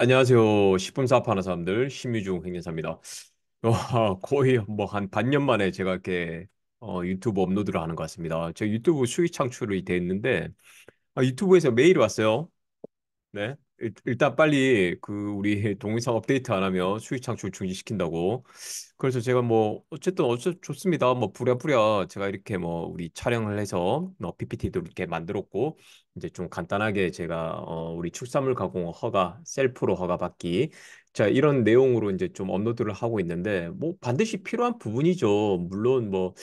안녕하세요. 10분 사업하는 사람들 심유중 행진사입니다. 거의 뭐 한 반년 만에 제가 이렇게 유튜브 업로드를 하는 것 같습니다. 제 유튜브 수익 창출이 돼 있는데 유튜브에서 메일이 왔어요. 네. 일단 빨리 그 우리 동영상 업데이트 안 하면 수익 창출 중지시킨다고. 그래서 제가 뭐 어쨌든 좋습니다. 뭐 부랴부랴 제가 이렇게 뭐 우리 촬영을 해서 PPT도 이렇게 만들었고 이제 좀 간단하게 제가 우리 축산물 가공 허가 셀프로 허가 받기 자 이런 내용으로 이제 좀 업로드를 하고 있는데 뭐 반드시 필요한 부분이죠. 물론 뭐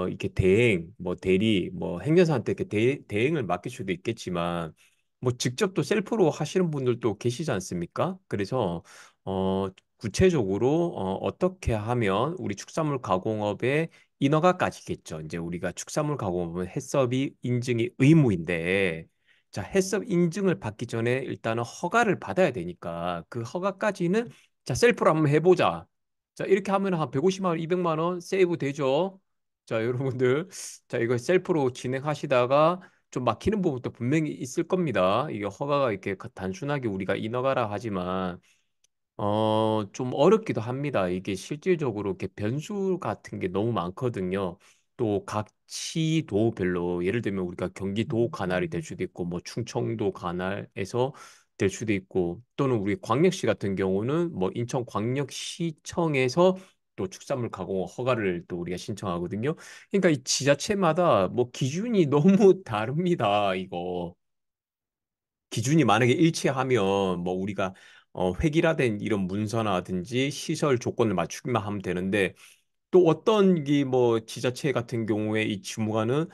이렇게 대행 뭐 대리 뭐 행정사한테 이렇게 대행을 맡길 수도 있겠지만 뭐 직접 또 셀프로 하시는 분들도 계시지 않습니까? 그래서 어 구체적으로 어떻게 하면 우리 축산물 가공업의 인허가 까지겠죠. 이제 우리가 축산물 가공업은 해썹이 인증이 의무인데 자, 해썹 인증을 받기 전에 일단은 허가를 받아야 되니까 그 허가까지는 자, 셀프로 한번 해보자. 자, 이렇게 하면 한 150만 원, 200만 원 세이브 되죠. 자, 여러분들. 자, 이거 셀프로 진행하시다가 좀 막히는 부분도 분명히 있을 겁니다. 이게 허가가 이렇게 단순하게 우리가 인허가라 하지만 좀 어렵기도 합니다. 이게 실질적으로 이렇게 변수 같은 게 너무 많거든요. 또 각 시도별로 예를 들면 우리가 경기도 관할이 될 수도 있고 뭐 충청도 관할에서 될 수도 있고 또는 우리 광역시 같은 경우는 뭐 인천광역시청에서 또 축산물 가공 허가를 또 우리가 신청하거든요. 그러니까 이 지자체마다 뭐 기준이 너무 다릅니다. 이거. 기준이 만약에 일치하면 뭐 우리가 획일화된 이런 문서라든지 시설 조건을 맞추기만 하면 되는데 또 어떤 이 뭐 지자체 같은 경우에 이 주무관은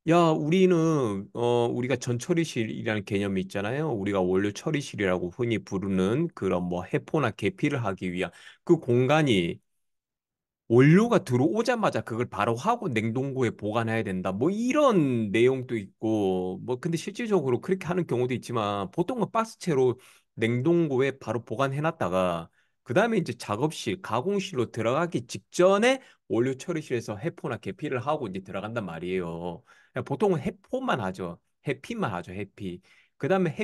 야 우리는 우리가 전처리실이라는 개념이 있잖아요. 우리가 원료 처리실이라고 흔히 부르는 그런 뭐 해포나 계피를 하기 위한 그 공간이 원료가 들어오자마자 그걸 바로 하고 냉동고에 보관해야 된다. 뭐 이런 내용도 있고, 뭐 근데 실질적으로 그렇게 하는 경우도 있지만 보통은 박스채로 냉동고에 바로 보관해놨다가 그 다음에 이제 작업실, 가공실로 들어가기 직전에 원료 처리실에서 해포나 계피를 하고 이제 들어간단 말이에요. 그냥 보통은 해포만 하죠. 해피만 하죠. 해피. 그 다음에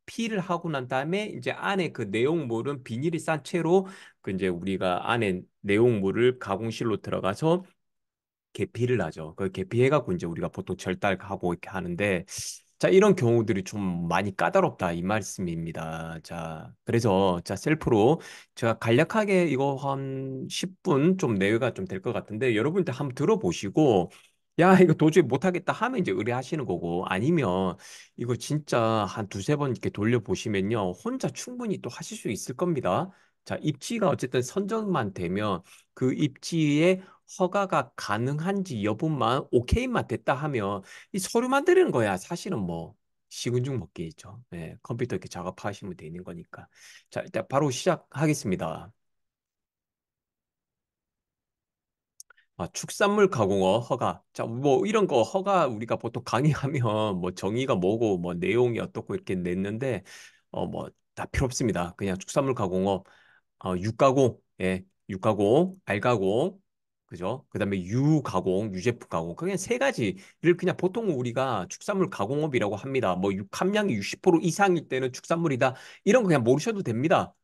해피를 하고 난 다음에 이제 안에 그 내용물은 비닐이 싼 채로 그 이제 우리가 안에 내용물을 가공실로 들어가서 계피를 하죠. 그 계피해갖고 이제 우리가 보통 절달하고 이렇게 하는데 자 이런 경우들이 좀 많이 까다롭다 이 말씀입니다. 자 그래서 자 셀프로 제가 간략하게 이거 한 10분 좀 내외가 좀 될 것 같은데 여러분들 한번 들어보시고 야 이거 도저히 못하겠다 하면 이제 의뢰하시는 거고 아니면 이거 진짜 한 두세 번 이렇게 돌려보시면요 혼자 충분히 또 하실 수 있을 겁니다. 자 입지가 어쨌든 선정만 되면 그 입지에 허가가 가능한지 여부만 오케이만 됐다 하면 이 서류 만드는 거야. 사실은 뭐 식은 죽 먹기죠. 네, 컴퓨터 이렇게 작업하시면 되는 거니까. 자, 일단 바로 시작하겠습니다. 축산물 가공어 허가. 자, 뭐 이런 거 허가 우리가 보통 강의하면 뭐 정의가 뭐고 뭐 내용이 어떻고 이렇게 냈는데 뭐 다 필요 없습니다. 그냥 축산물 가공업 육가공, 예, 육가공, 알가공, 그죠? 그다음에 유가공, 유제품 가공. 그냥 세 가지를 그냥 보통 우리가 축산물 가공업이라고 합니다. 뭐 함량이 60% 이상일 때는 축산물이다. 이런 거 그냥 모르셔도 됩니다.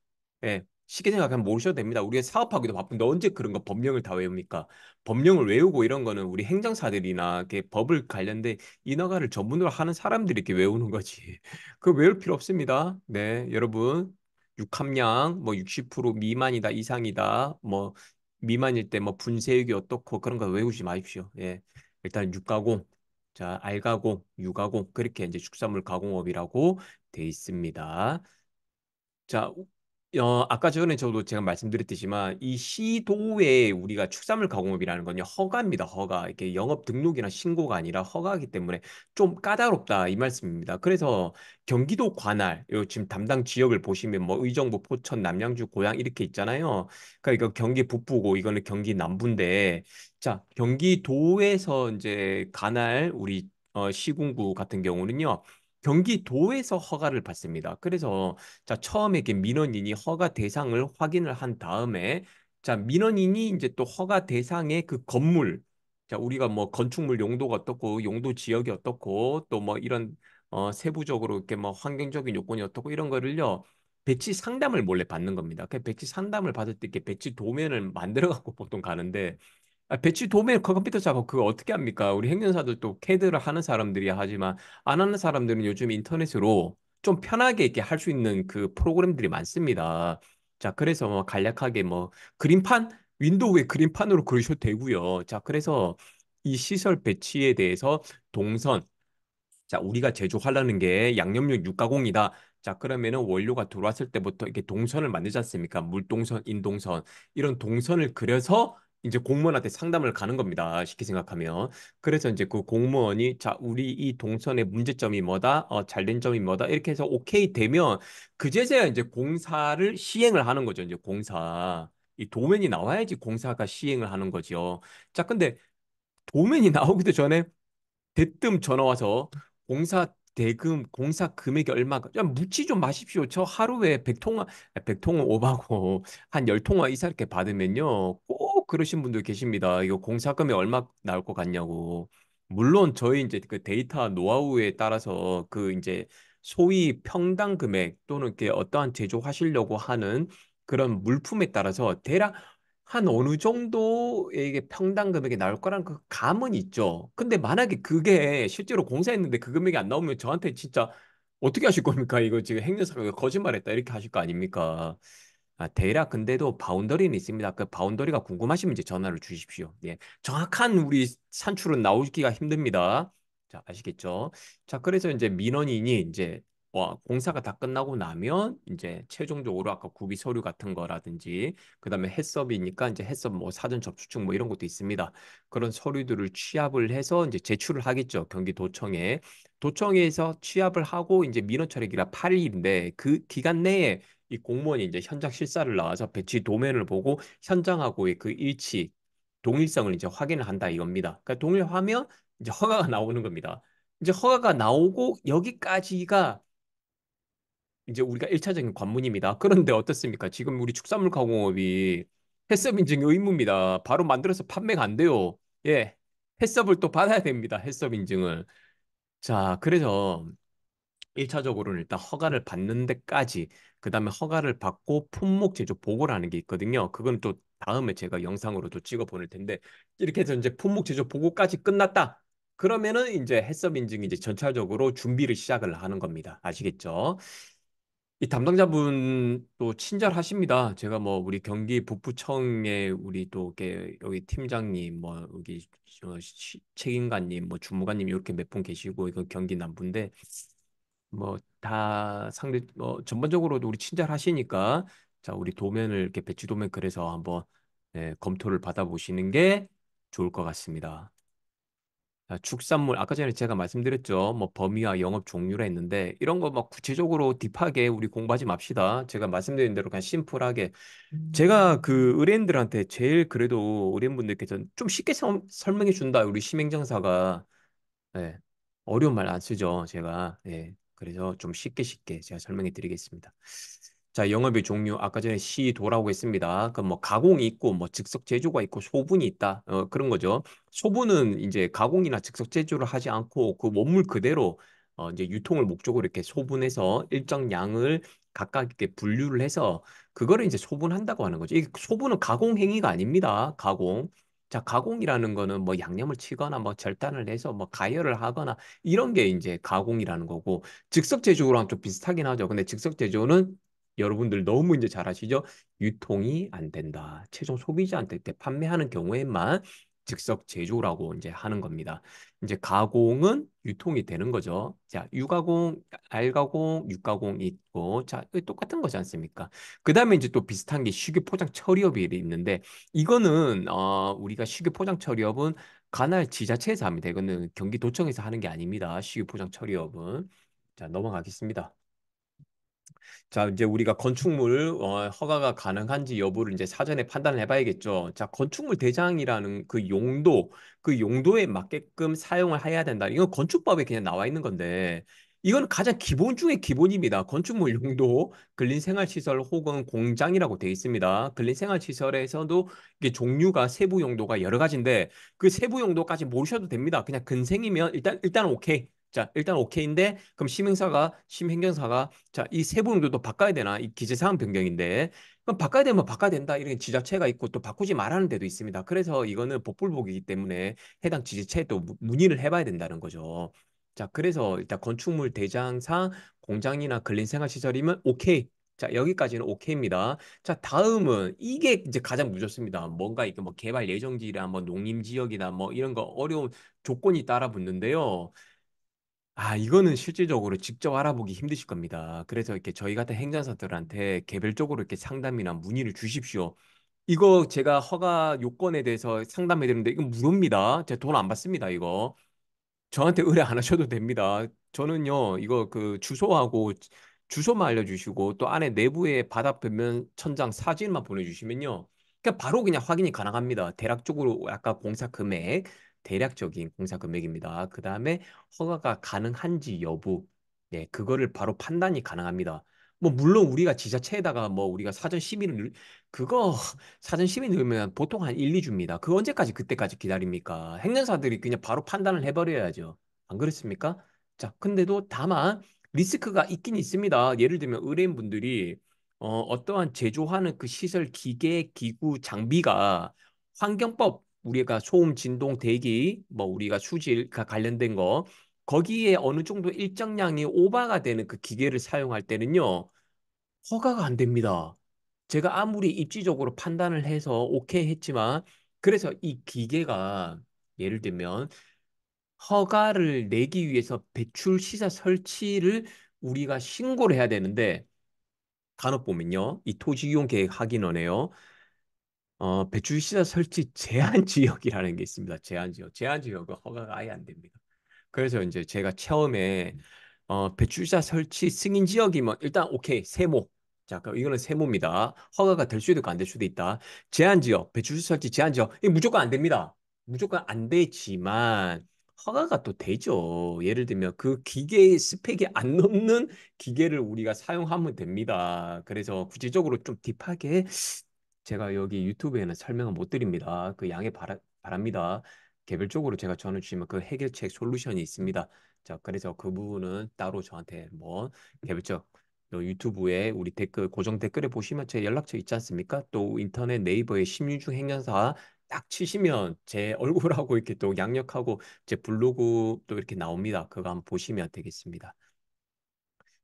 예. 쉽게 생각하면 모르셔도 됩니다. 우리가 사업하기도 바쁜데 언제 그런 거 법령을 다 외웁니까? 법령을 외우고 이런 거는 우리 행정사들이나 이렇게 법을 관련된 인허가를 전문으로 하는 사람들이 이렇게 외우는 거지. 그거 외울 필요 없습니다. 네, 여러분. 육함량 뭐 60% 미만이다 이상이다 뭐 미만일 때 뭐 분쇄육이 어떻고 그런 거 외우지 마십시오. 예. 일단 육가공, 자 알가공, 유가공 그렇게 이제 축산물 가공업이라고 돼 있습니다. 자, 아까 전에 저도 제가 말씀드렸듯이만 이 시도에 우리가 축산물 가공업이라는 건요 허가입니다. 허가 이게 영업 등록이나 신고가 아니라 허가이기 때문에 좀 까다롭다 이 말씀입니다. 그래서 경기도 관할 요 지금 담당 지역을 보시면 뭐 의정부, 포천, 남양주, 고양 이렇게 있잖아요. 그러니까 이거 경기 북부고 이거는 경기 남부인데 자 경기도에서 이제 관할 우리 시군구 같은 경우는요. 경기도에서 허가를 받습니다. 그래서 자, 처음에 이렇게 민원인이 허가 대상을 확인을 한 다음에 자, 민원인이 이제 또 허가 대상의 그 건물 자, 우리가 뭐 건축물 용도가 어떻고 용도 지역이 어떻고 또 뭐 이런 세부적으로 이렇게 뭐 환경적인 요건이 어떻고 이런 거를요. 배치 상담을 몰래 받는 겁니다. 그 배치 상담을 받을 때 이렇게 배치 도면을 만들어 갖고 보통 가는데 배치 도면 컴퓨터 작업 그거 어떻게 합니까? 우리 행정사들도 캐드를 하는 사람들이야 하지만 안 하는 사람들은 요즘 인터넷으로 좀 편하게 이렇게 할 수 있는 그 프로그램들이 많습니다. 자, 그래서 뭐 간략하게 뭐 그림판 윈도우에 그림판으로 그리셔도 되고요. 자, 그래서 이 시설 배치에 대해서 동선 자, 우리가 제조하려는 게 양념육 육가공이다. 자, 그러면은 원료가 들어왔을 때부터 이렇게 동선을 만들지 않습니까? 물동선, 인동선 이런 동선을 그려서 이제 공무원한테 상담을 가는 겁니다. 쉽게 생각하면. 그래서 이제 그 공무원이 자, 우리 이 동선의 문제점이 뭐다? 잘된 점이 뭐다? 이렇게 해서 오케이 되면 그제서야 이제 공사를 시행을 하는 거죠. 이제 공사. 이 도면이 나와야지 공사가 시행을 하는 거죠. 자, 근데 도면이 나오기도 전에 대뜸 전화 와서 공사 대금, 공사 금액이 얼마, 좀 묻지 좀 마십시오. 저 하루에 100통화, 100통화 오바고 한 10통화 이상 이렇게 받으면요. 꼭 그러신 분들 계십니다. 이거 공사 금액 얼마 나올 것 같냐고. 물론 저희 이제 그 데이터 노하우에 따라서 그 이제 소위 평당 금액 또는 이렇게 어떠한 제조하시려고 하는 그런 물품에 따라서 대략 한 어느 정도의 이게 평당 금액이 나올 거란 그 감은 있죠. 근데 만약에 그게 실제로 공사했는데 그 금액이 안 나오면 저한테 진짜 어떻게 하실 겁니까? 이거 지금 행정사가 거짓말했다 이렇게 하실 거 아닙니까? 대략 근데도 바운더리는 있습니다. 그 바운더리가 궁금하시면 이제 전화를 주십시오. 예. 정확한 우리 산출은 나오기가 힘듭니다. 자, 아시겠죠? 자, 그래서 이제 민원인이 이제 공사가 다 끝나고 나면 이제 최종적으로 아까 구비 서류 같은 거라든지 그다음에 해썹이니까 이제 해썹 뭐 사전 접수증 뭐 이런 것도 있습니다. 그런 서류들을 취합을 해서 이제 제출을 하겠죠. 경기도청에. 도청에서 취합을 하고 이제 민원 처리기가 8일인데 그 기간 내에 이 공무원이 이제 현장 실사를 나와서 배치 도면을 보고 현장하고의 그 일치, 동일성을 이제 확인을 한다 이겁니다. 그러니까 동일하면 이제 허가가 나오는 겁니다. 이제 허가가 나오고 여기까지가 이제 우리가 1차적인 관문입니다. 그런데 어떻습니까? 지금 우리 축산물 가공업이 해썹 인증이 의무입니다. 바로 만들어서 판매가 안 돼요. 예. 해썹을 또 받아야 됩니다. 해썹 인증을. 자, 그래서 1차적으로는 일단 허가를 받는 데까지 그다음에 허가를 받고 품목 제조 보고를 하는 게 있거든요. 그건 또 다음에 제가 영상으로 또 찍어 보낼 텐데 이렇게 해서 이제 품목 제조 보고까지 끝났다. 그러면은 이제 해썹 인증이 이제 전차적으로 준비를 시작을 하는 겁니다. 아시겠죠? 이 담당자분 또 친절하십니다. 제가 뭐 우리 경기 북부청에 우리 또 이렇게 여기 팀장님 뭐 여기 책임관님 뭐 주무관님 이렇게 몇 분 계시고 이거 경기 남부인데 뭐 다 상대 전반적으로도 우리 친절하시니까 자 우리 도면을 이렇게 배치 도면 그래서 한번 검토를 받아보시는 게 좋을 것 같습니다. 축산물 아까 전에 제가 말씀드렸죠. 뭐 범위와 영업 종류라 했는데 이런 거 막 구체적으로 딥하게 우리 공부하지 맙시다. 제가 말씀드린 대로 그냥 심플하게 제가 그 의뢰인들한테 제일 그래도 의뢰인분들께서 좀 쉽게 설명해 준다. 우리 심행정사가 예, 어려운 말 안 쓰죠, 제가. 예, 그래서 좀 쉽게 쉽게 제가 설명해 드리겠습니다. 자, 영업의 종류 아까 전에 시도라고 했습니다. 그 뭐 가공이 있고 뭐 즉석 제조가 있고 소분이 있다. 그런 거죠. 소분은 이제 가공이나 즉석 제조를 하지 않고 그 원물 그대로 이제 유통을 목적으로 이렇게 소분해서 일정 양을 각각 이렇게 분류를 해서 그거를 이제 소분한다고 하는 거죠. 이 소분은 가공 행위가 아닙니다. 가공. 자, 가공이라는 거는 뭐 양념을 치거나 뭐 절단을 해서 뭐 가열을 하거나 이런 게 이제 가공이라는 거고 즉석 제조랑 좀 비슷하긴 하죠. 근데 즉석 제조는 여러분들 너무 이제 잘 아시죠? 유통이 안 된다. 최종 소비자한테 이렇게 판매하는 경우에만 즉석 제조라고 이제 하는 겁니다. 이제 가공은 유통이 되는 거죠. 자, 유가공, 알가공, 육가공이 있고, 자, 이거 똑같은 거지 않습니까? 그 다음에 이제 또 비슷한 게 식유 포장 처리업이 있는데, 이거는 우리가 식유 포장 처리업은 관할 지자체에서 합니다. 이거는 경기도청에서 하는 게 아닙니다. 식유 포장 처리업은. 자, 넘어가겠습니다. 자, 이제 우리가 건축물 허가가 가능한지 여부를 이제 사전에 판단을 해봐야겠죠. 자, 건축물 대장이라는 그 용도, 그 용도에 맞게끔 사용을 해야 된다. 이건 건축법에 그냥 나와 있는 건데, 이건 가장 기본 중에 기본입니다. 건축물 용도, 근린생활시설 혹은 공장이라고 되어 있습니다. 근린생활시설에서도 이게 종류가 세부 용도가 여러 가지인데, 그 세부 용도까지 모르셔도 됩니다. 그냥 근생이면 일단 오케이. 자, 일단 오케이인데, 그럼 심행정사가, 자, 이 세부름도 바꿔야 되나? 이 기재사항 변경인데, 그럼 바꿔야 되면 바꿔야 된다. 이런 지자체가 있고 또 바꾸지 말라는 데도 있습니다. 그래서 이거는 복불복이기 때문에 해당 지자체에 또 문의를 해봐야 된다는 거죠. 자, 그래서 일단 건축물 대장상 공장이나 근린생활시설이면 오케이. 자, 여기까지는 오케이입니다. 자, 다음은 이게 이제 가장 무섭습니다. 뭔가 이게 뭐 개발 예정지나 뭐 농림지역이나 뭐 이런 거 어려운 조건이 따라 붙는데요. 아, 이거는 실질적으로 직접 알아보기 힘드실 겁니다. 그래서 이렇게 저희 같은 행정사들한테 개별적으로 이렇게 상담이나 문의를 주십시오. 이거 제가 허가 요건에 대해서 상담해 드리는데 이건 무료입니다. 제가 돈 안 받습니다, 이거. 저한테 의뢰 안 하셔도 됩니다. 저는요, 이거 그 주소하고 주소만 알려주시고 또 안에 내부에 바닥표면 천장 사진만 보내주시면요. 그냥 바로 그냥 확인이 가능합니다. 대략적으로 아까 공사 금액, 대략적인 공사 금액입니다. 그 다음에 허가가 가능한지 여부, 네, 그거를 바로 판단이 가능합니다. 뭐 물론 우리가 지자체에다가 뭐 우리가 사전 심의를 그거 사전 심의 넣으면 보통 한 1, 2주입니다. 그 언제까지 그때까지 기다립니까? 행정사들이 그냥 바로 판단을 해버려야죠. 안 그렇습니까? 자, 근데도 다만 리스크가 있긴 있습니다. 예를 들면 의뢰인분들이 어떠한 제조하는 그 시설, 기계, 기구, 장비가 환경법, 우리가 소음, 진동, 대기, 뭐 우리가 수질과 관련된 거 거기에 어느 정도 일정량이 오버가 되는 그 기계를 사용할 때는요. 허가가 안 됩니다. 제가 아무리 입지적으로 판단을 해서 오케이 했지만 그래서 이 기계가 예를 들면 허가를 내기 위해서 배출 시설 설치를 우리가 신고를 해야 되는데 간혹 보면요. 이 토지이용 계획 확인원에요. 배출 시설 설치 제한 지역이라는 게 있습니다. 제한 지역. 제한 지역은 허가가 아예 안 됩니다. 그래서 이제 제가 처음에 배출자 설치 승인 지역이면 일단 오케이 세모. 자, 그럼 이거는 세모입니다. 허가가 될 수도 있고 안 될 수도 있다. 제한 지역, 배출자 설치 제한 지역 이거 무조건 안 됩니다. 무조건 안 되지만 허가가 또 되죠. 예를 들면 그 기계의 스펙이 안 넘는 기계를 우리가 사용하면 됩니다. 그래서 구체적으로 좀 딥하게 제가 여기 유튜브에는 설명을 못 드립니다. 그 양해 바랍니다. 개별적으로 제가 전해주시면 그 해결책 솔루션이 있습니다. 자, 그래서 그 부분은 따로 저한테 뭐 개별적 또 유튜브에 우리 댓글 고정 댓글에 보시면 제 연락처 있지 않습니까? 또 인터넷 네이버에 심리중 행연사 딱 치시면 제 얼굴하고 이렇게 또 양력하고 제 블로그 또 이렇게 나옵니다. 그거 한번 보시면 되겠습니다.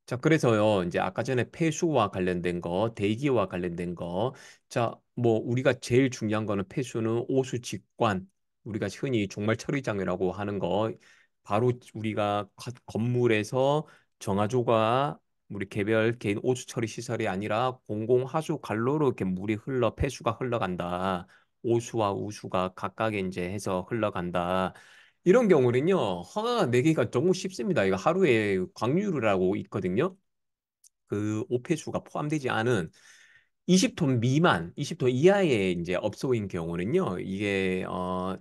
자, 그래서요, 이제 아까 전에 폐수와 관련된 거, 대기와 관련된 거, 자, 뭐, 우리가 제일 중요한 거는 폐수는 오수 직관, 우리가 흔히 종말 처리장이라고 하는 거, 바로 우리가 건물에서 정화조가 우리 개별 개인 오수 처리 시설이 아니라 공공 하수 관로로 이렇게 물이 폐수가 흘러간다. 오수와 우수가 각각에 이제 해서 흘러간다. 이런 경우는요, 허가가 내기가 너무 쉽습니다. 이거 하루에 광유류라고 있거든요. 그 오폐수가 포함되지 않은 20톤 미만, 20톤 이하의 이제 업소인 경우는요, 이게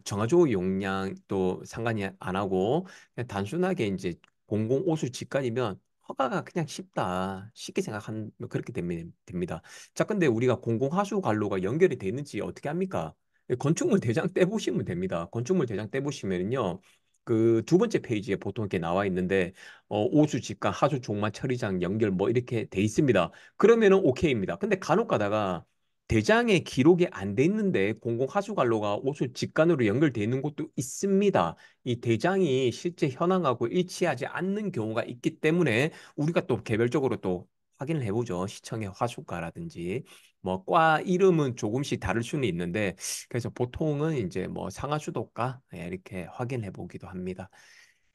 정화조 용량 또 상관이 안 하고 그냥 단순하게 이제 공공오수 직관이면 허가가 그냥 쉽다. 쉽게 생각한 그렇게 됩니다. 자, 근데 우리가 공공하수 관로가 연결이 되는지 어떻게 합니까? 건축물 대장 떼보시면 됩니다. 건축물 대장 떼보시면요. 그 두 번째 페이지에 보통 이렇게 나와 있는데 오수 직관, 하수 종말 처리장 연결 뭐 이렇게 돼 있습니다. 그러면은 오케이입니다. 근데 간혹 가다가 대장에 기록이 안 돼 있는데 공공하수관로가 오수 직관으로 연결돼 있는 곳도 있습니다. 이 대장이 실제 현황하고 일치하지 않는 경우가 있기 때문에 우리가 또 개별적으로 또 확인을 해보죠. 시청의 화수과라든지 뭐 과 이름은 조금씩 다를 수는 있는데 그래서 보통은 이제 뭐 상하수도과 이렇게 확인해 보기도 합니다.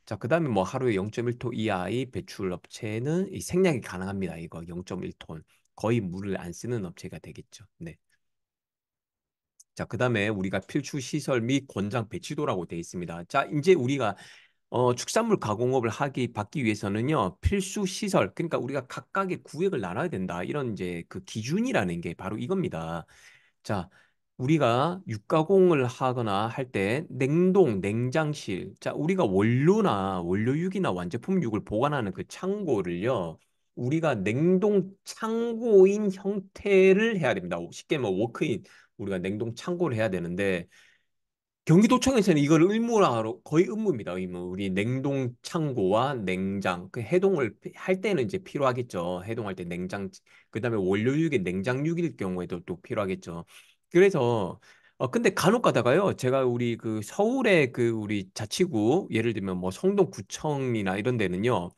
자, 그다음에 뭐 하루에 0.1톤 이하의 배출 업체는 이 생략이 가능합니다. 이거 0.1톤. 거의 물을 안 쓰는 업체가 되겠죠. 네. 자, 그다음에 우리가 필수 시설 및 권장 배치도라고 되어 있습니다. 자, 이제 우리가 축산물 가공업을 받기 위해서는요, 필수 시설, 그러니까 우리가 각각의 구역을 나눠야 된다. 이런 이제 그 기준이라는 게 바로 이겁니다. 자, 우리가 육가공을 하거나 할 때 냉동, 냉장실. 자, 우리가 원료육이나 완제품육을 보관하는 그 창고를요. 우리가 냉동 창고인 형태를 해야 됩니다. 쉽게 뭐 워크인 우리가 냉동 창고를 해야 되는데 경기도청에서는 이걸 의무화로 거의 의무입니다. 의무. 우리 냉동 창고와 냉장 그 해동을 할 때는 이제 필요하겠죠. 해동할 때 냉장 그다음에 원료육의 냉장육일 경우에도 또 필요하겠죠. 그래서 근데 간혹 가다가요. 제가 우리 그 서울의 그 우리 자치구 예를 들면 뭐 성동구청이나 이런 데는요.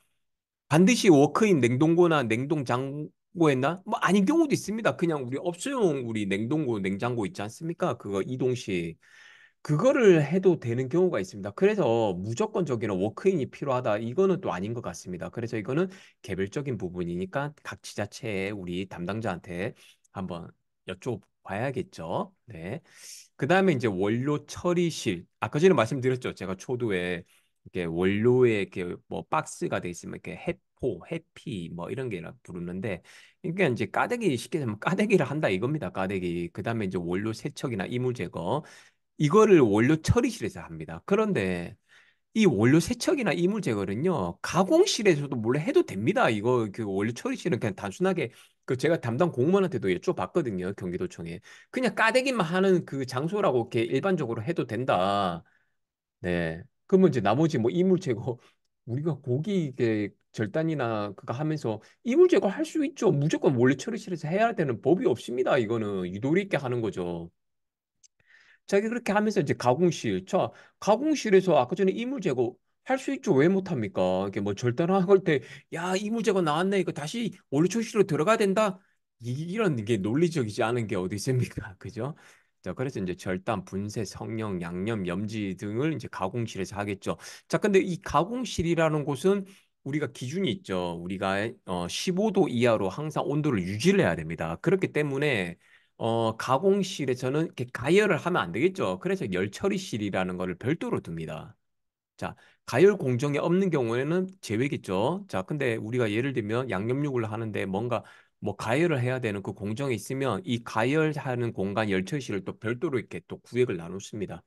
반드시 워크인 냉동고나 냉동장고였나? 뭐 아닌 경우도 있습니다. 그냥 우리 업소용 우리 냉동고, 냉장고 있지 않습니까? 그거 이동식. 그거를 해도 되는 경우가 있습니다. 그래서 무조건적인 워크인이 필요하다. 이거는 또 아닌 것 같습니다. 그래서 이거는 개별적인 부분이니까 각 지자체의 우리 담당자한테 한번 여쭤봐야겠죠. 네. 그 다음에 이제 원료 처리실. 아까 전에 말씀드렸죠. 제가 초도에 이렇게 원료에 이렇게 뭐 박스가 돼 있으면 이렇게 해포, 해피 뭐 이런 게 부르는데 그러니까 이제 까대기 쉽게 말하면 까대기를 한다 이겁니다. 까대기. 그 다음에 이제 원료 세척이나 이물 제거. 이거를 원료 처리실에서 합니다. 그런데 이 원료 세척이나 이물 제거는요, 가공실에서도 몰래 해도 됩니다. 이거 그 원료 처리실은 그냥 단순하게 그 제가 담당 공무원한테도 여쭤봤거든요, 경기도청에. 그냥 까대기만 하는 그 장소라고 이렇게 일반적으로 해도 된다. 네. 그러면 이제 나머지 뭐 이물 제거 우리가 고기 이게 절단이나 그거 하면서 이물 제거 할 수 있죠. 무조건 원료 처리실에서 해야 되는 법이 없습니다. 이거는 유도리 있게 하는 거죠. 자기 그렇게 하면서 이제 가공실, 자, 가공실에서 아까 전에 이물 제거 할 수 있죠. 왜 못합니까? 이게 뭐 절단할 때, 야, 이물 제거 나왔네. 이거 다시 원료 초실로 들어가야 된다. 이런 게 논리적이지 않은 게 어디 있습니까? 그죠? 자, 그래서 이제 절단, 분쇄, 성형, 양념, 염지 등을 이제 가공실에서 하겠죠. 자, 근데 이 가공실이라는 곳은 우리가 기준이 있죠. 우리가 15도 이하로 항상 온도를 유지를 해야 됩니다. 그렇기 때문에 가공실에서는 이렇게 가열을 하면 안 되겠죠. 그래서 열처리실이라는 거를 별도로 둡니다. 자, 가열 공정이 없는 경우에는 제외겠죠. 자, 근데 우리가 예를 들면 양념육을 하는데 뭔가 뭐 가열을 해야 되는 그 공정이 있으면 이 가열하는 공간 열처리실을 또 별도로 이렇게 또 구획을 나눴습니다.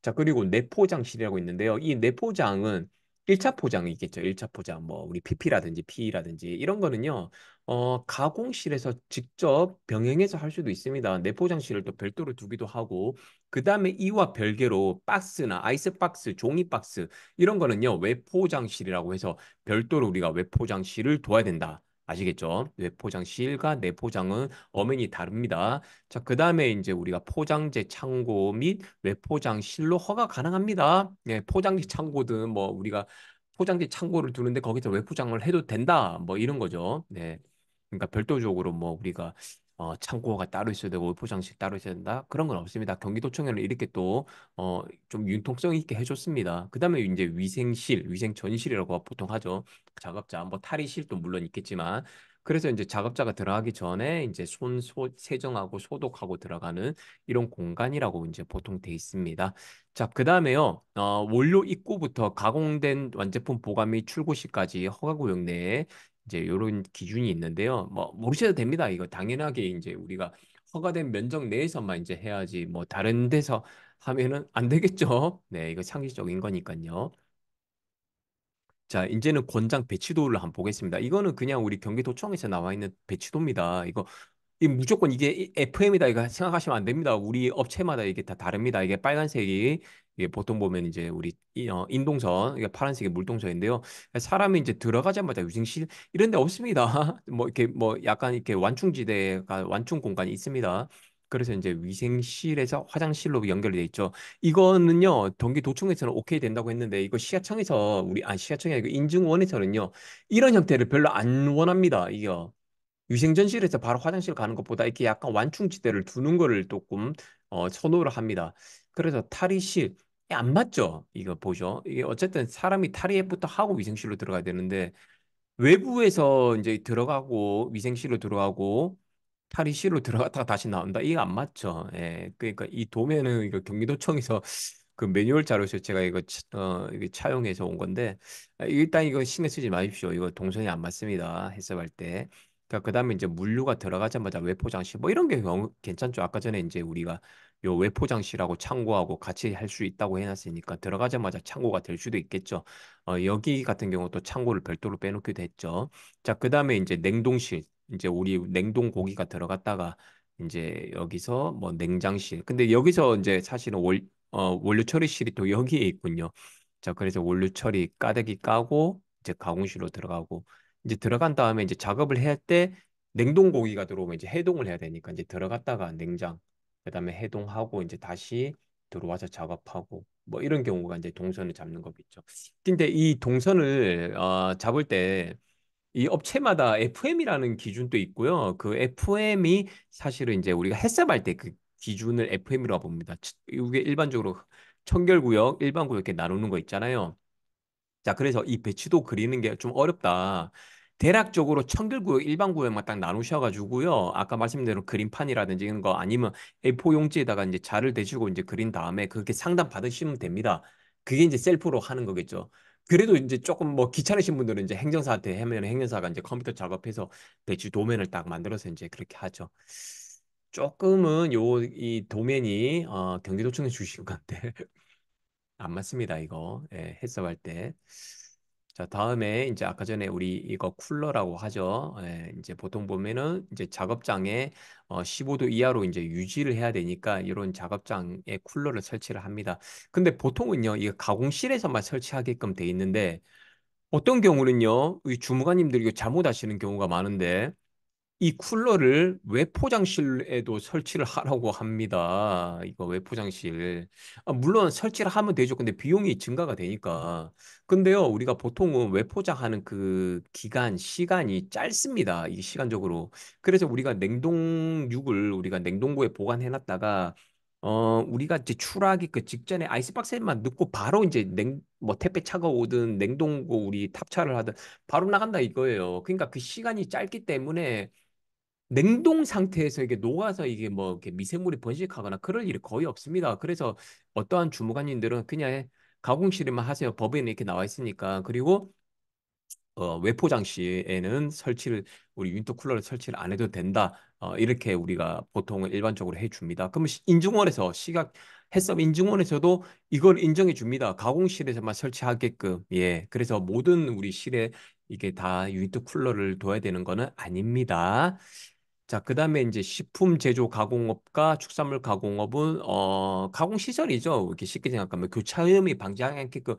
자, 그리고 내포장실이라고 있는데요. 이 내포장은 1차 포장이 있겠죠. 1차 포장. 뭐, 우리 PP라든지 PE라든지 이런 거는요, 가공실에서 직접 병행해서 할 수도 있습니다. 내포장실을 또 별도로 두기도 하고, 그 다음에 이와 별개로 박스나 아이스박스, 종이박스, 이런 거는요, 외포장실이라고 해서 별도로 우리가 외포장실을 둬야 된다. 아시겠죠? 외포장실과 내포장은 엄연히 다릅니다. 자, 그 다음에 이제 우리가 포장재 창고 및 외포장실로 허가 가능합니다. 예, 포장재 창고든 뭐 우리가 포장재 창고를 두는데 거기서 외포장을 해도 된다. 뭐 이런 거죠. 네. 그러니까 별도적으로 뭐 우리가 창고가 따로 있어야 되고 외포장실 따로 있어야 된다. 그런 건 없습니다. 경기도청에는 이렇게 또 좀 융통성 있게 해줬습니다. 그다음에 이제 위생실, 위생전실이라고 보통 하죠. 작업자, 뭐 탈의실도 물론 있겠지만 그래서 이제 작업자가 들어가기 전에 이제 세정하고 소독하고 들어가는 이런 공간이라고 이제 보통 돼 있습니다. 자, 그다음에요. 원료 입구부터 가공된 완제품 보관 및 출고 시까지 허가 구역 내에 이제 이런 기준이 있는데요. 뭐 모르셔도 됩니다. 이거 당연하게 이제 우리가 허가된 면적 내에서만 이제 해야지 뭐 다른 데서 하면은 안 되겠죠. 네, 이거 상식적인 거니까요. 자, 이제는 권장 배치도를 한번 보겠습니다. 이거는 그냥 우리 경기도청에서 나와 있는 배치도입니다. 이 무조건 이게 FM이다 이거 생각하시면 안 됩니다. 우리 업체마다 이게 다 다릅니다. 이게 빨간색이 이게 보통 보면 이제 우리 인동선 이게 파란색이 물동선인데요. 사람이 이제 들어가자마자 위생실 이런 데 없습니다. 뭐 이렇게 뭐 약간 이렇게 완충지대가 완충 공간이 있습니다. 그래서 이제 위생실에서 화장실로 연결이 돼 있죠. 이거는요, 경기도청에서는 오케이 된다고 했는데, 이거 시야청에서, 시야청이 아니고 인증원에서는요, 이런 형태를 별로 안 원합니다. 이거. 위생전실에서 바로 화장실 가는 것보다 이렇게 약간 완충지대를 두는 거를 조금 선호를 합니다. 그래서 탈의실 안 맞죠? 이거 보죠. 이게 어쨌든 사람이 탈의부터 하고 위생실로 들어가야 되는데 외부에서 이제 들어가고 위생실로 들어가고 탈의실로 들어갔다가 다시 나온다. 이게 안 맞죠. 예. 그러니까 이 도면은 이거 경기도청에서 그 매뉴얼 자료에서 제가 이게 차용해서 온 건데 일단 이거 신경 쓰지 마십시오. 이거 동선이 안 맞습니다. 해석할 때. 그러니까 그다음에 이제 물류가 들어가자마자 외포장실 뭐 이런 게 괜찮죠. 아까 전에 이제 우리가 요 외포장실하고 창고하고 같이 할 수 있다고 해놨으니까 들어가자마자 창고가 될 수도 있겠죠. 여기 같은 경우도 창고를 별도로 빼놓기도 했죠. 자, 그다음에 이제 냉동실. 이제 우리 냉동 고기가 들어갔다가 이제 여기서 뭐 냉장실. 근데 여기서 이제 사실은 원료 처리실이 또 여기에 있군요. 자, 그래서 원료 처리 까대기 까고 이제 가공실로 들어가고 이제 들어간 다음에 이제 작업을 해야 때 냉동 고기가 들어오면 이제 해동을 해야 되니까 이제 들어갔다가 냉장, 그다음에 해동하고 이제 다시 들어와서 작업하고 뭐 이런 경우가 이제 동선을 잡는 거겠죠. 근데 이 동선을 잡을 때 이 업체마다 FM이라는 기준도 있고요. 그 FM이 사실은 이제 우리가 해썹할 때 그 기준을 FM이라고 봅니다. 이게 일반적으로 청결구역, 일반구역 이렇게 나누는 거 있잖아요. 자, 그래서 이 배치도 그리는 게 좀 어렵다. 대략적으로 청결구역, 일반구역만 딱 나누셔가지고요. 아까 말씀드린 그림판이라든지 이런 거 아니면 A4 용지에다가 이제 자를 대시고 이제 그린 다음에 그렇게 상담 받으시면 됩니다. 그게 이제 셀프로 하는 거겠죠. 그래도 이제 조금 뭐 귀찮으신 분들은 이제 행정사한테 하면 행정사가 이제 컴퓨터 작업해서 배치 도면을 딱 만들어서 이제 그렇게 하죠. 조금은 이 도면이 경기도청에 주신 건데 안 맞습니다, 이거. 예, 해석할 때. 자, 다음에 이제 아까 전에 우리 이거 쿨러라고 하죠. 예, 이제 보통 보면은 이제 작업장에 15도 이하로 이제 유지를 해야 되니까 이런 작업장에 쿨러를 설치를 합니다. 근데 보통은요, 이 가공실에서만 설치하게끔 돼 있는데 어떤 경우는요, 이 주무관님들이 이거 잘못 하시는 경우가 많은데 이 쿨러를 외포장실에도 설치를 하라고 합니다. 이거 외포장실. 물론 설치를 하면 되죠. 근데 비용이 증가가 되니까. 근데요, 우리가 보통은 외포장하는 그 시간이 짧습니다. 이게 시간적으로. 그래서 우리가 냉동육을 우리가 냉동고에 보관해놨다가 우리가 이제 출하기 그 직전에 아이스박스에만 넣고 바로 이제 뭐 택배 차가 오든 냉동고 우리 탑차를 하든 바로 나간다 이거예요. 그러니까 그 시간이 짧기 때문에 냉동 상태에서 이게 녹아서 이게 뭐 이렇게 미생물이 번식하거나 그럴 일이 거의 없습니다. 그래서 어떠한 주무관님들은 그냥 가공실에만 하세요. 법에는 이렇게 나와 있으니까. 그리고 외포장 시에는 우리 윈터 쿨러를 설치를 안 해도 된다. 이렇게 우리가 보통은 일반적으로 해줍니다. 그러면 인증원에서 해썹 인증원에서도 이걸 인정해 줍니다. 가공실에서만 설치하게끔. 예. 그래서 모든 우리 실에 이게 다 윈터 쿨러를 둬야 되는 거는 아닙니다. 자, 그다음에 이제 식품 제조 가공업과 축산물 가공업은 가공 시설이죠. 이렇게 쉽게 생각하면 교차염이 방지하지 않게끔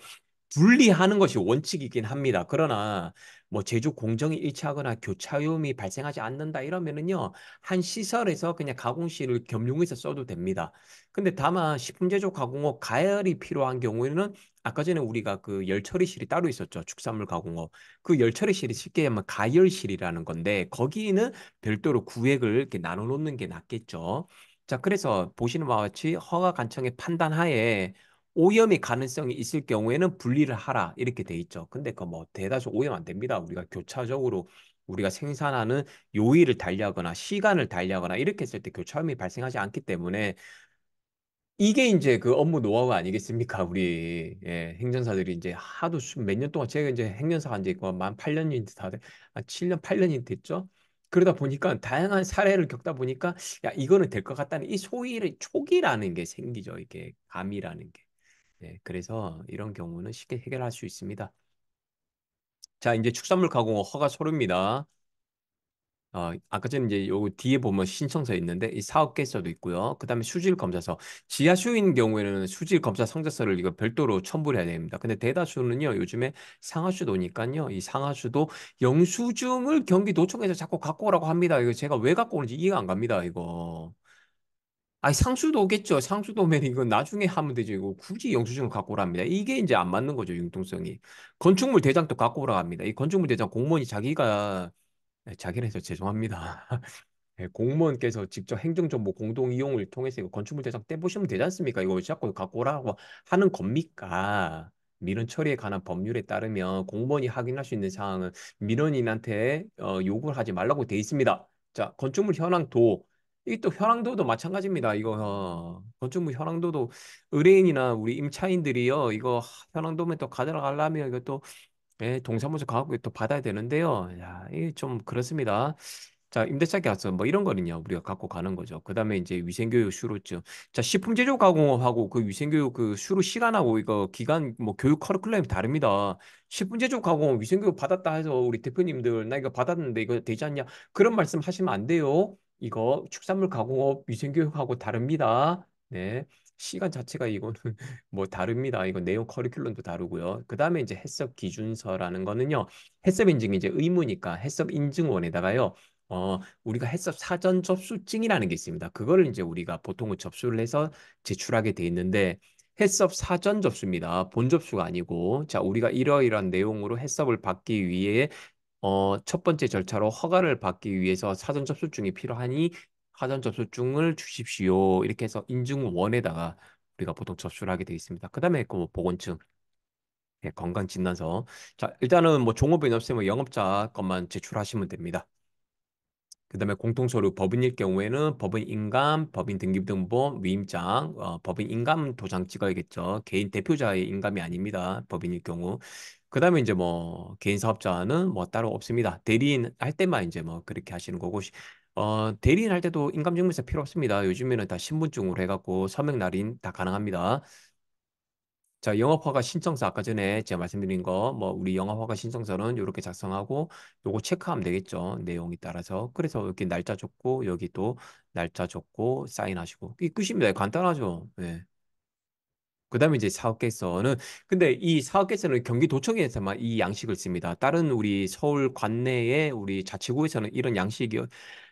분리하는 것이 원칙이긴 합니다. 그러나 뭐 제조 공정이 일치하거나 교차유음이 발생하지 않는다 이러면은요 한 시설에서 그냥 가공실을 겸용해서 써도 됩니다. 근데 다만 식품 제조 가공업 가열이 필요한 경우에는 아까 전에 우리가 그 열처리실이 따로 있었죠. 축산물 가공업. 그 열처리실이 쉽게 하면 가열실이라는 건데 거기는 별도로 구획을 이렇게 나눠 놓는 게 낫겠죠. 자, 그래서 보시는 바와 같이 허가 관청의 판단하에 오염이 가능성이 있을 경우에는 분리를 하라 이렇게 돼 있죠. 근데 그 뭐 대다수 오염 안 됩니다. 우리가 교차적으로 우리가 생산하는 요일을 달리하거나 시간을 달리하거나 이렇게 했을 때 교차염이 발생하지 않기 때문에 이게 이제 그 업무 노하우 아니겠습니까? 우리 행정사들이 이제 하도 몇 년 동안 제가 이제 행정사 한 지 있고 만 8년이 다돼 7년 8년이 됐죠. 그러다 보니까 다양한 사례를 겪다 보니까 야 이거는 될 것 같다는 이 소위를 촉이라는 게 생기죠. 이게 감이라는 게. 네, 그래서 이런 경우는 쉽게 해결할 수 있습니다. 자, 이제 축산물 가공업 허가 서류입니다. 아까 전에 이제 요 뒤에 보면 신청서 있는데 이 사업계획서도 있고요. 그다음에 수질 검사서. 지하수인 경우에는 수질 검사 성적서를 이거 별도로 첨부를 해야 됩니다. 근데 대다수는요, 요즘에 상하수도니까요. 이 상하수도 영수증을 경기도청에서 자꾸 갖고 오라고 합니다. 이거 제가 왜 갖고 오는지 이해가 안 갑니다, 이거. 아니 상수도겠죠. 상수도면 이건 나중에 하면 되죠. 이거 굳이 영수증을 갖고 오랍니다. 이게 이제 안 맞는 거죠. 융통성이. 건축물 대장도 갖고 오라 합니다. 이 건축물 대장 공무원이 자기는 해서 죄송합니다. 예, 공무원께서 직접 행정정보 공동 이용을 통해서 이거 건축물 대장 떼보시면 되지 않습니까? 이거 왜 자꾸 갖고 오라고 하는 겁니까? 민원 처리에 관한 법률에 따르면 공무원이 확인할 수 있는 사항은 민원인한테 요구를 하지 말라고 돼 있습니다. 자, 건축물 현황도 이게 또 현황도도 마찬가지입니다. 이거 건축물 현황도도 의뢰인이나 우리 임차인들이요 이거 현황도면 또 가져가려면 이것도 동사무소 가고 또 받아야 되는데요. 야, 이게 좀 그렇습니다. 자, 임대차 계약서 뭐 이런 거는요 우리가 갖고 가는 거죠. 그다음에 이제 위생교육 수료증. 자, 식품 제조 가공업하고 그 위생교육 그 수료 시간하고 이거 기간 뭐 교육 커리큘럼이 다릅니다. 식품 제조 가공업 위생교육 받았다 해서 우리 대표님들 나 이거 받았는데 이거 되지 않냐? 그런 말씀 하시면 안 돼요. 이거 축산물 가공업 위생교육하고 다릅니다. 네. 시간 자체가 이거는 뭐 다릅니다. 이거 내용 커리큘럼도 다르고요. 그 다음에 이제 해썹 기준서라는 거는요. 해썹 인증이 이제 의무니까 해썹 인증원에다가요. 우리가 해썹 사전 접수증이라는 게 있습니다. 그거를 이제 우리가 보통은 접수를 해서 제출하게 돼 있는데 해썹 사전 접수입니다. 본 접수가 아니고 자, 우리가 이러이러한 내용으로 해썹을 받기 위해 첫 번째 절차로 허가를 받기 위해서 사전 접수증이 필요하니 사전 접수증을 주십시오. 이렇게 해서 인증원에다가 우리가 보통 접수를 하게 되어 있습니다. 그다음에 그 보건증, 예, 건강진단서. 자, 일단은 뭐 종업원이 없으면 영업자 것만 제출하시면 됩니다. 그다음에 공통서류 법인일 경우에는 법인 인감, 법인 등기부등본, 위임장, 법인 인감 도장 찍어야겠죠. 개인 대표자의 인감이 아닙니다. 법인일 경우. 그다음에 이제 뭐 개인 사업자는 뭐 따로 없습니다. 대리인 할 때만 이제 뭐 그렇게 하시는 거고 대리인 할 때도 인감증명서 필요 없습니다. 요즘에는 다 신분증으로 해갖고 서명 날인 다 가능합니다. 자, 영업허가 신청서 아까 전에 제가 말씀드린 거, 뭐, 우리 영업허가 신청서는 이렇게 작성하고 요거 체크하면 되겠죠. 내용이 따라서. 그래서 여기 날짜 적고, 여기 또 날짜 적고, 사인하시고. 이게 끝입니다. 간단하죠. 네. 그다음에 이제 사업계획서는 근데 이 사업계획서는 경기도청에서만 이 양식을 씁니다. 다른 우리 서울 관내의 우리 자치구에서는 이런 양식이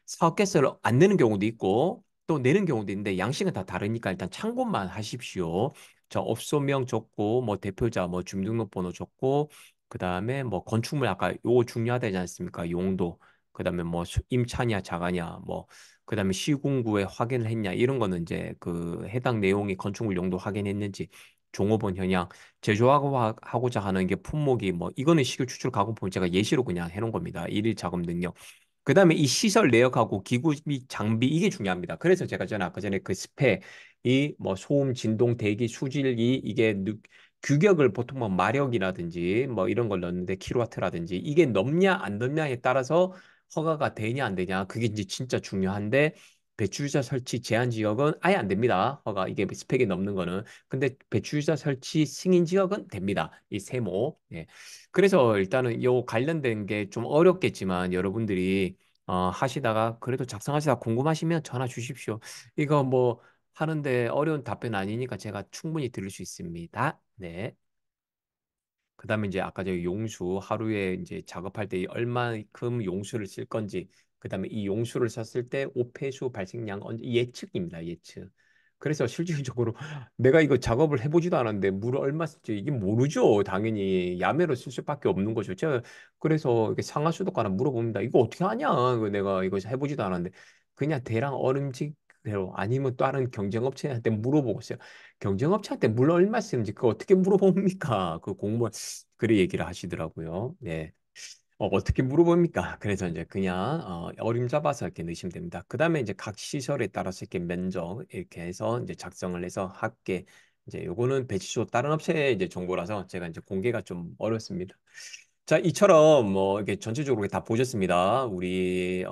사업계획서를 안 내는 경우도 있고 또 내는 경우도 있는데 양식은 다 다르니까 일단 참고만 하십시오. 저 업소명 적고 뭐 대표자 뭐 주민등록번호 적고 그다음에 뭐 건축물 아까 요거 중요하다지 않습니까? 용도 그다음에 뭐 임차냐 자가냐 뭐 그다음에 시군구에 확인을 했냐 이런 거는 이제 그 해당 내용이 건축물 용도 확인했는지 종업원 현황 제조하고자 하는 게 품목이 뭐 이거는 시급 추출 가공 품 제가 예시로 그냥 해놓은 겁니다. 일일 작업 능력. 그다음에 이 시설 내역하고 기구 및 장비 이게 중요합니다. 그래서 제가 전에 아까 전에 그 스펙 이 뭐 소음, 진동, 대기, 수질이 이게 규격을 보통 뭐 마력이라든지 뭐 이런 걸 넣는데 킬로와트라든지 이게 넘냐 안 넘냐에 따라서 허가가 되냐 안 되냐 그게 이제 진짜 중요한데 배출유자 설치 제한 지역은 아예 안 됩니다. 허가 이게 스펙이 넘는 거는 근데 배출유자 설치 승인 지역은 됩니다. 이 세모. 예. 그래서 일단은 요 관련된 게 좀 어렵겠지만 여러분들이 하시다가 그래도 작성하시다가 궁금하시면 전화 주십시오. 이거 뭐 하는데 어려운 답변 아니니까 제가 충분히 들을 수 있습니다. 네. 그다음에 이제 아까 저 용수 하루에 이제 작업할 때 얼마큼 용수를 쓸 건지 그다음에 이 용수를 썼을 때 오폐수 발생량 언제 예측입니다. 예측. 그래서 실질적으로 내가 이거 작업을 해보지도 않았는데 물을 얼마 쓸지 이게 모르죠. 당연히 야매로 쓸 수밖에 없는 거죠. 제가 그래서 이렇게 상하수도가나 물어봅니다. 이거 어떻게 하냐? 내가 이거 해보지도 않았는데 그냥 대랑 얼음직대로 아니면 다른 경쟁업체한테 물어보고 있어요. 경쟁업체한테 물 얼마 쓰는지 그거 어떻게 물어봅니까? 그 공무원 그래 얘기를 하시더라고요. 네. 어떻게 물어봅니까? 그래서 이제 그냥 어림 잡아서 이렇게 넣으시면 됩니다. 그 다음에 이제 각 시설에 따라서 이렇게 면적 이렇게 해서 이제 작성을 해서 합계 이제 요거는 배치소 다른 업체의 이제 정보라서 제가 이제 공개가 좀 어렵습니다. 자, 이처럼 뭐 이렇게 전체적으로 다 보셨습니다. 우리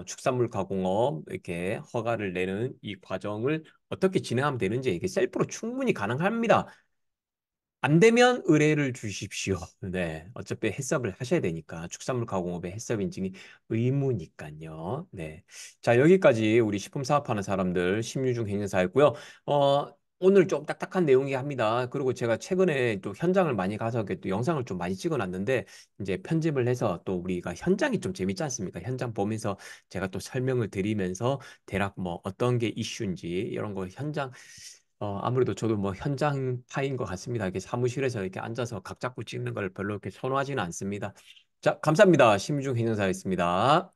축산물 가공업 이렇게 허가를 내는 이 과정을 어떻게 진행하면 되는지 이게 셀프로 충분히 가능합니다. 안 되면 의뢰를 주십시오. 네. 어차피 해썹을 하셔야 되니까. 축산물 가공업의 해썹 인증이 의무니까요. 네. 자, 여기까지 우리 식품 사업하는 사람들 심리중 행사였고요. 오늘 좀 딱딱한 내용이 합니다. 그리고 제가 최근에 또 현장을 많이 가서 이렇게 또 영상을 좀 많이 찍어 놨는데 이제 편집을 해서 또 우리가 현장이 좀 재밌지 않습니까? 현장 보면서 제가 또 설명을 드리면서 대략 뭐 어떤 게 이슈인지 이런 거 현장 아무래도 저도 뭐 현장 파인 것 같습니다. 이렇게 사무실에서 이렇게 앉아서 각 잡고 찍는 걸 별로 이렇게 선호하지는 않습니다. 자, 감사합니다. 심중 행사였습니다.